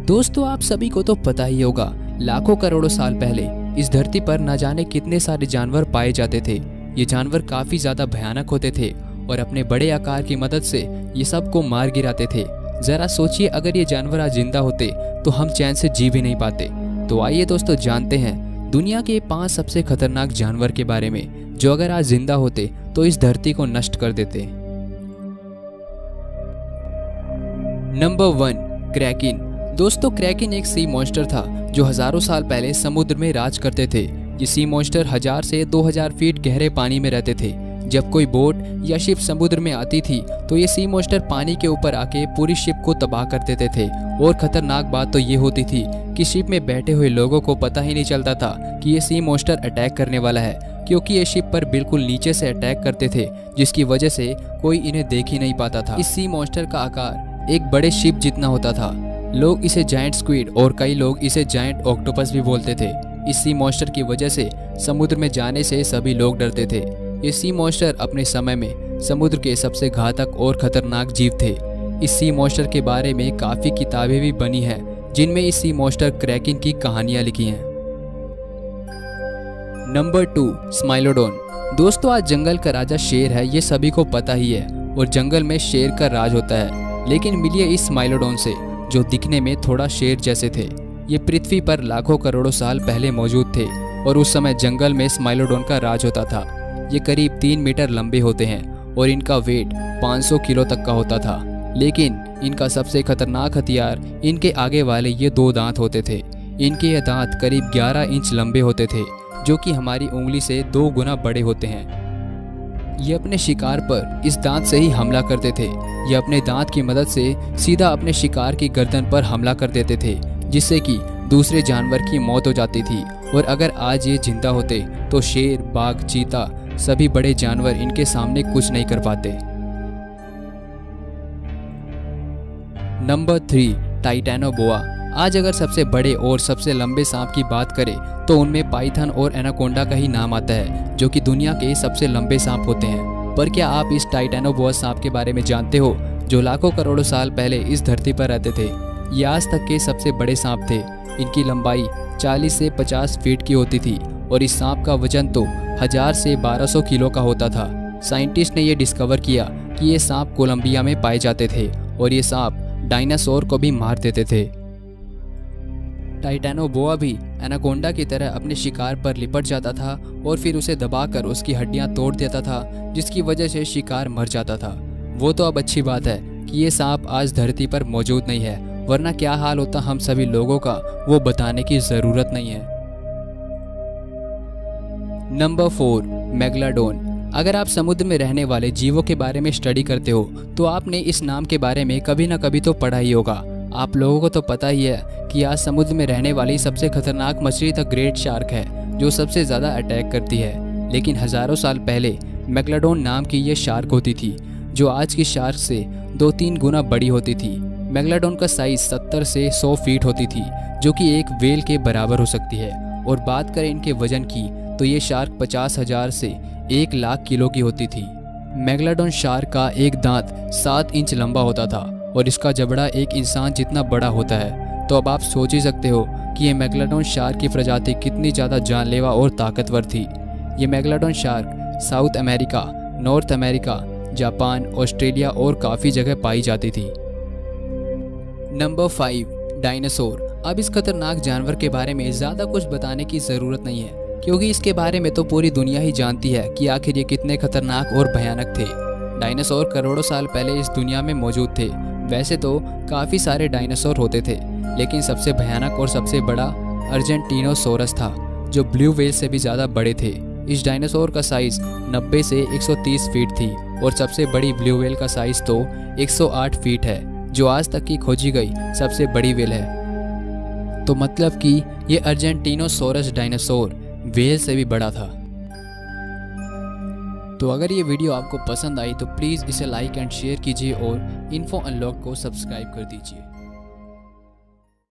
दोस्तों आप सभी को तो पता ही होगा, लाखों करोड़ों साल पहले इस धरती पर न जाने कितने सारे जानवर पाए जाते थे। ये जानवर काफी ज्यादा भयानक होते थे और अपने बड़े आकार की मदद से ये सबको मार गिराते थे। जरा सोचिए, अगर ये जानवर आज जिंदा होते तो हम चैन से जी भी नहीं पाते। तो आइए दोस्तों जानते हैं दुनिया के 5 सबसे खतरनाक जानवर के बारे में, जो अगर आज जिंदा होते तो इस धरती को नष्ट कर देते। नंबर 1, क्रैकिन। दोस्तों क्रैकिन एक सी मॉन्स्टर था जो हजारों साल पहले समुद्र में राज करते थे। ये सी मॉन्स्टर 1000 से 2000 फीट गहरे पानी में रहते थे। जब कोई बोट या शिप समुद्र में आती थी तो ये सी मॉन्स्टर पानी के ऊपर आके पूरी शिप को तबाह कर देते थे। और खतरनाक बात तो ये होती थी कि शिप में बैठे हुए लोगों को पता ही नहीं चलता था कि ये सी मॉन्स्टर अटैक करने वाला है, क्योंकि ये शिप पर बिल्कुल नीचे से अटैक करते थे, जिसकी वजह से कोई इन्हें देख ही नहीं पाता था। इस सी मॉन्स्टर का आकार एक बड़े शिप जितना होता था। लोग इसे जायंट स्क्विड और कई लोग इसे जायंट ऑक्टोपस भी बोलते थे। इस सी मॉन्स्टर की वजह से समुद्र में जाने से सभी लोग डरते थे। ये सी मॉन्स्टर अपने समय में समुद्र के सबसे घातक और खतरनाक जीव थे। इस सी मॉन्स्टर के बारे में काफ़ी किताबें भी बनी हैं, जिनमें इस सी मॉन्स्टर क्रैकिन की कहानियां लिखी हैं। नंबर 2, स्माइलोडोन। दोस्तों आज जंगल का राजा शेर है, ये सभी को पता ही है, और जंगल में शेर का राज होता है। लेकिन मिलिए इस स्माइलोडोन से, जो दिखने में थोड़ा शेर जैसे थे। ये पृथ्वी पर लाखों करोड़ों साल पहले मौजूद थे और उस समय जंगल में स्माइलोडोन का राज होता था। ये करीब 3 मीटर लंबे होते हैं और इनका वेट 500 किलो तक का होता था। लेकिन इनका सबसे खतरनाक हथियार इनके आगे वाले ये 2 दांत होते थे। इनके ये दांत करीब 11 इंच लंबे होते थे, जो कि हमारी उंगली से 2 गुना बड़े होते हैं। ये अपने शिकार पर इस दांत से ही हमला करते थे। ये अपने दांत की मदद से सीधा अपने शिकार की गर्दन पर हमला कर देते थे, जिससे कि दूसरे जानवर की मौत हो जाती थी। और अगर आज ये जिंदा होते तो शेर, बाघ, चीता, सभी बड़े जानवर इनके सामने कुछ नहीं कर पाते। नंबर 3, टाइटैनोबोआ। आज अगर सबसे बड़े और सबसे लंबे सांप की बात करें तो उनमें पाइथन और एनाकोंडा का ही नाम आता है, जो कि दुनिया के सबसे लंबे सांप होते हैं। पर क्या आप इस टाइटैनोबोआ सांप के बारे में जानते हो, जो लाखों करोड़ों साल पहले इस धरती पर रहते थे? ये आज तक के सबसे बड़े सांप थे। इनकी लंबाई 40 से 50 फीट की होती थी और इस सांप का वजन तो 1000 से 1200 किलो का होता था। साइंटिस्ट ने यह डिस्कवर किया कि ये सांप कोलंबिया में पाए जाते थे और ये सांप डायनासोर को भी मार देते थे। टाइटैनोबोआ भी एनाकोंडा की तरह अपने शिकार पर लिपट जाता था और फिर उसे दबाकर उसकी हड्डियां तोड़ देता था, जिसकी वजह से शिकार मर जाता था। वो तो अब अच्छी बात है कि ये सांप आज धरती पर मौजूद नहीं है, वरना क्या हाल होता हम सभी लोगों का, वो बताने की जरूरत नहीं है। Number 4, megalodon. अगर आप समुद्र में रहने वाले जीवों के बारे में स्टडी करते हो तो आपने इस नाम के बारे में कभी ना कभी तो पढ़ा ही होगा। आप लोगों को तो पता ही है कि आज समुद्र में रहने वाली सबसे खतरनाक मछली द ग्रेट शार्क है, जो सबसे ज़्यादा अटैक करती है। लेकिन हज़ारों साल पहले मेगलाडोन नाम की ये शार्क होती थी, जो आज की शार्क से 2-3 गुना बड़ी होती थी। मेगलाडोन का साइज 70 से 100 फीट होती थी, जो कि एक व्हेल के बराबर हो सकती है। और बात करें इनके वजन की तो ये शार्क 50,000 से 1 लाख किलो की होती थी। मेगलाडोन शार्क का एक दांत 7 इंच लंबा होता था और इसका जबड़ा एक इंसान जितना बड़ा होता है। तो अब आप सोच ही सकते हो कि ये मेगलाडोन शार्क की प्रजाति कितनी ज़्यादा जानलेवा और ताकतवर थी। ये megalodon shark south America, north America, Japan, Australia और काफ़ी जगह पाई जाती थी। Number 5, dinosaur. अब इस खतरनाक जानवर के बारे में ज़्यादा कुछ बताने की ज़रूरत नहीं है, क्योंकि इसके बारे में तो पूरी दुनिया ही जानती है कि आखिर ये कितने खतरनाक और भयानक थे। डायनासोर करोड़ों साल पहले इस दुनिया में मौजूद थे। वैसे तो काफ़ी सारे डायनासोर होते थे, लेकिन सबसे भयानक और सबसे बड़ा अर्जेंटीनोसोरस था, जो ब्लू व्हेल से भी ज़्यादा बड़े थे। इस डायनासोर का साइज़ 90 से 130 फीट थी और सबसे बड़ी ब्लू व्हेल का साइज़ तो 108 फीट है, जो आज तक की खोजी गई सबसे बड़ी व्हेल है। तो मतलब कि ये अर्जेंटीनोसोरस डायनासोर व्हेल से भी बड़ा था। तो अगर ये वीडियो आपको पसंद आई तो प्लीज़ इसे लाइक एंड शेयर कीजिए और इन्फो अनलॉक को सब्सक्राइब कर दीजिए।